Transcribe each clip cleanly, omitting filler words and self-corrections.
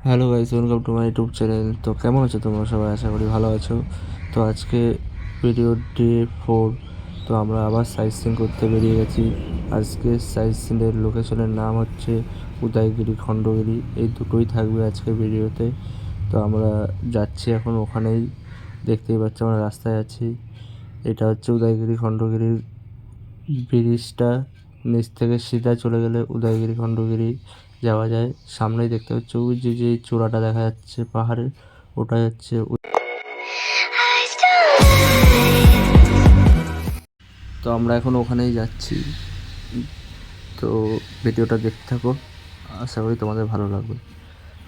Hello guys, welcome to my YouTube channel. তো কেমন আছো তোমরা সবাই? আশা করি ভালো আছো। তো আজকে ভিডিও ডে 4। তো আমরা আবার সাইট সিন করতে বেরিয়ে গেছি। আজকে সাইট সিনের লোকেশনের নাম হচ্ছে উদয়গিরি, খণ্ডগিরি, এই দুটোই থাকবে আজকে ভিডিওতে। তো আমরা যাচ্ছি এখন ওখানেই, দেখতেই পাচ্ছি আমরা রাস্তায় আছি। এটা হচ্ছে উদয়গিরি খণ্ডগিরির ব্রিজটা, নিচ থেকে সিধা চলে গেলে উদয়গিরি খণ্ডগিরি যাওয়া যায়। সামনেই দেখতে পাচ্ছ ওই যে চূড়াটা দেখা যাচ্ছে পাহাড়ের, ওটাই হচ্ছে তো আমরা এখন ওখানেই যাচ্ছি। তো ভিডিওটা দেখতে থাকো, আশা করি তোমাদের ভালো লাগবে।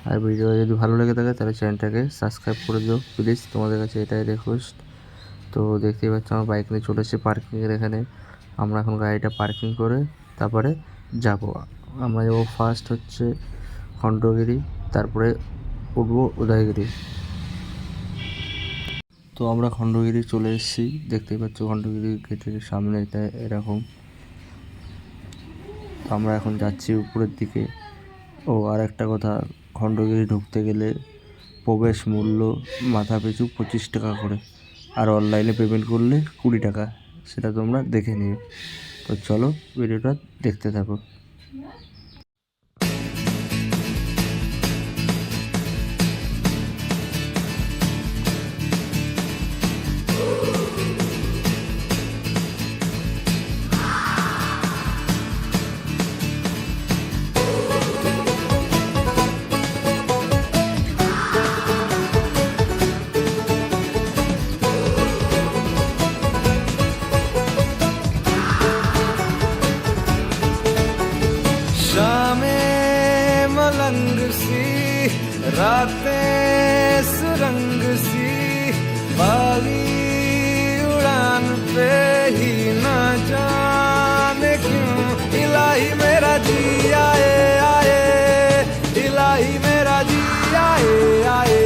আর ভিডিওটা যদি ভালো লেগে থাকে তাহলে চ্যানেলটাকে সাবস্ক্রাইব করে দিও প্লিজ, তোমাদের কাছে এটাই রিকোয়েস্ট। তো দেখতেই পাচ্ছ আমার বাইক নিয়ে চলে এসেছি পার্কিংয়ের এখানে। আমরা এখন গাড়িটা পার্কিং করে তারপরে যাব। আমরা যাবো ফার্স্ট হচ্ছে খণ্ডগিরি, তারপরে উঠবো উদয়গিরি। তো আমরা খণ্ডগিরি চলে এসেছি, দেখতেই পাচ্ছ খণ্ডগিরি গেটের সামনে এটা এরকম। তো আমরা এখন যাচ্ছি উপরের দিকে। ও আর একটা কথা, খণ্ডগিরি ঢুকতে গেলে প্রবেশ মূল্য মাথা পিছু 25 টাকা করে, আর অনলাইনে পেমেন্ট করলে 20 টাকা। সেটা তোমরা দেখে নিও। তো চলো ভিডিওটা দেখতে থাকো। शामें मलंग सी, रातें सुरंग सी, बागी उड़ान पे ही न जाने क्यों इलाही मेरा जी आए आए, इलाही मेरा जी आए आए।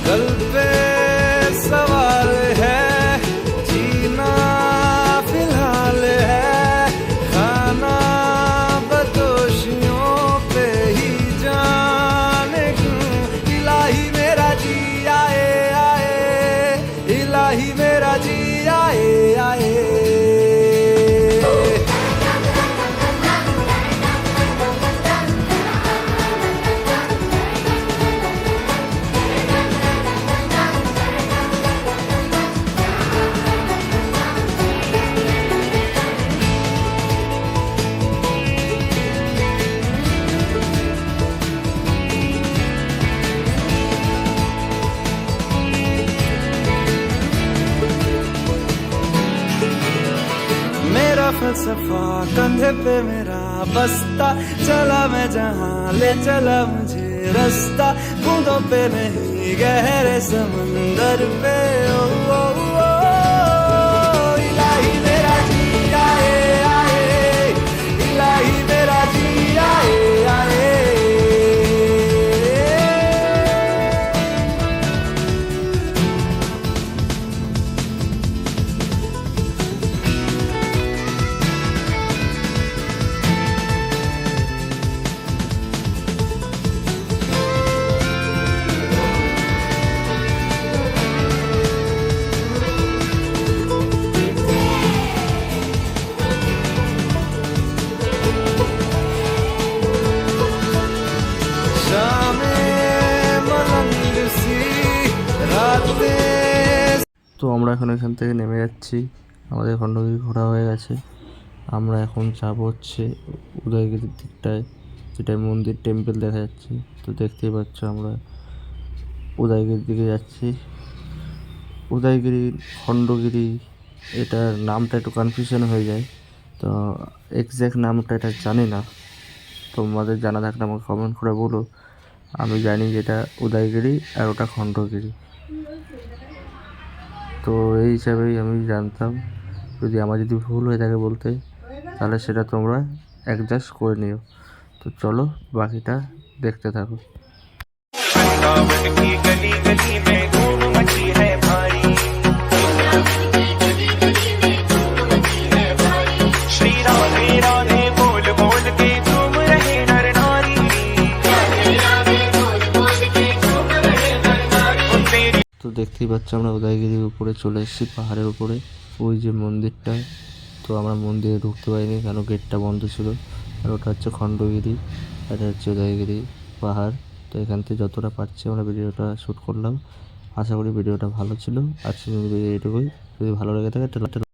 कल पे सवाल है, जीना फिलहाल है, खाना बदोशियों पे ही जाने क्यों इलाही मेरा जी आए आए, इलाही मेरा जी आए आए। मेरा फलसफा कंधे पे मेरा बस्ता, चला मैं जहाँ ले चला मुझे रास्ता, बूंदों पे नहीं गहरे समंदर पे। ओ, ओ, ओ, इलाही मेरा जी आए आए, इलाही मेरा जी आए आए। তো আমরা এখন এখান থেকে নেমে যাচ্ছি, আমাদের খণ্ডগিরি ঘোরা হয়ে গেছে। আমরা এখন যাবো হচ্ছে উদয়গিরির দিকটায়, যেটায় মন্দির টেম্পল দেখা যাচ্ছে। তো দেখতেই পাচ্ছ আমরা উদয়গিরির দিকে যাচ্ছি। উদয়গিরি, খণ্ডগিরি, এটার নামটা একটু কনফিউশন হয়ে যায়। তো এক্স্যাক্ট নামটা এটা জানি না, তোমাদের জানা থাকলে আমাকে কমেন্ট করে বলো। আমি জানি যেটা উদয়গিরি আর ওটা খণ্ডগিরি। তো এই হিসাবেই আমি জানতাম। যদি আমার যদি ভুল হয়ে থাকে বলতে, তাহলে সেটা তোমরা অ্যাডজাস্ট করে নিও। তো চলো বাকিটা দেখতে থাকো। वृंदावन की गली गली में धूम मची है भारी, श्री राधे राधे बोल बोल के झूम रहे नर नारी, तेरी তো দেখতেই পাচ্ছ আমরা উদয়গিরির উপরে চলে এসেছি, পাহাড়ের উপরে। ওই যে মন্দিরটা, তো আমরা মন্দিরে ঢুকতে পারিনি কারণ গেটটা বন্ধ ছিল। আর ওটা হচ্ছে খণ্ডগিরি, আর এটা হচ্ছে উদয়গিরি পাহাড়। তো এখান থেকে যতটা পারছি আমরা ভিডিওটা শ্যুট করলাম। আশা করি ভিডিওটা ভালো ছিল। আজকের ভিডিও এটুকুই। যদি ভালো লেগে থাকে তাহলে